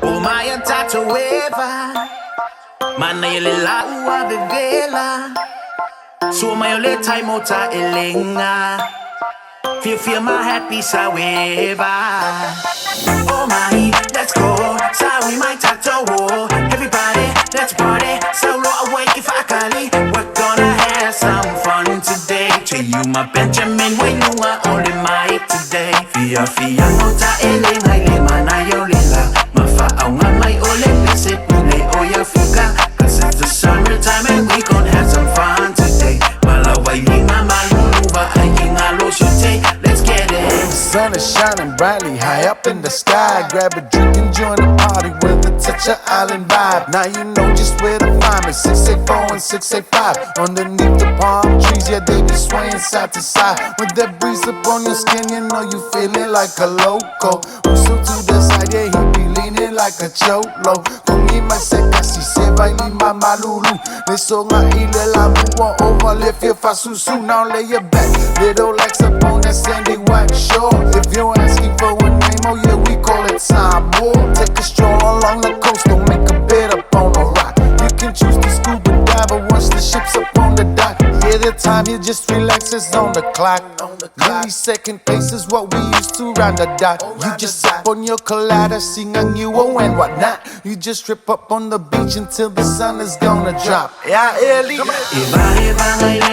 Umaya tatueva Mana yelela ua vivela Suma yole taimota elenga Feel my happy saweva Oh my, let's go Sawi my tato Everybody, let's party Solo awake if I kali We're gonna have some fun today To you my Benjamin Wailima only my today Fia nota elenga Ilema na yolela Mafa aunga my ole Lese pule oya fuka Cause it's the summertime and we gon' have some fun today Mala Vailima maluluva ayinga lo shute Let's get it. The sun is shining brightly high up in the sky. Grab a drink and join the party with a touch of island vibe. Now you know just where to find me. 684 and 685. Underneath the palm trees, yeah, they be swaying side to side. With that breeze up on your skin, you know you feeling like a loco. So to the side, yeah, he be leaning like a cholo. Kung se kasi se Vailima malulu. Neso nga ilela muwa over, lift your fasusu. Now lay your back, little legs up on that sandy white shore. If you're asking for a name, oh yeah, we call it Samoa. Take a stroll along the coast, don't make a bed up on a rock. You can choose to scuba dive, but once the ship's up on the dock, yeah, the time you just relax is on the clock. Millisecond pace is what we used to round the dot. You just sip on your colada, sing a new and whatnot. You just trip up on the beach until the sun is gonna drop. Yeah, early.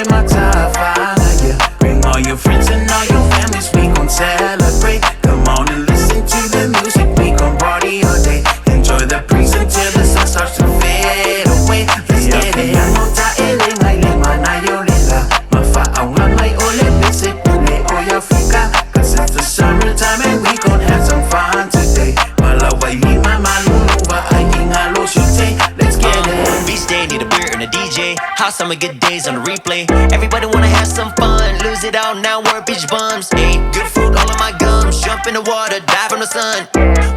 Matafaga, yeah. Bring all your friends and all your families, we gon' celebrate. Come on and listen to the music, we gon' party all day. Enjoy the breeze until the sun starts to fade away. Let's get it. Nota elenga ilema na yolela. Mafa aunga mai ole bese pule oya fuka. Cause it's the summertime and we gon' have some fun today. Mala Vailima maluluva ayinga lo shute. Let's get it. Beach day, need a beer and a DJ. Hot summer, good days on the replay. Everybody wanna have some fun, lose it all now, we're beach bums. Ayy, good fruit all of my gums. Jump in the water, dive from the sun.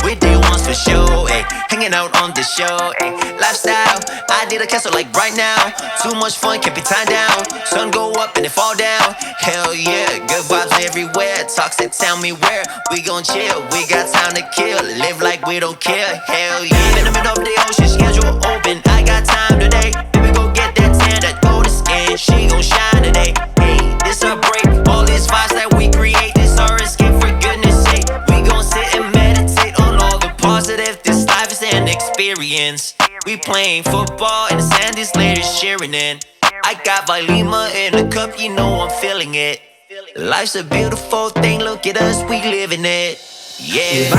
We day ones for show, ayy. Hanging out on the show, ayy. Lifestyle, I did a castle like right now. Too much fun, kept it tied down. Sun go up and it fall down. Hell yeah, good vibes everywhere. Toxic, tell me where we gon' chill. We got time to kill, live like we don't care. Hell yeah, in the middle of the ocean, schedule open. I got time today. Baby, go get that tan, that golden skin. She gon' shine today. Hey, this our break. All these vibes that we create, this our escape for goodness sake. We gon' sit and meditate on all the positive this life is an experience. We playing football in the sand, these ladies cheering in. I got Vailima in the cup, you know I'm feeling it. Life's a beautiful thing, look at us, we living it. Yeah.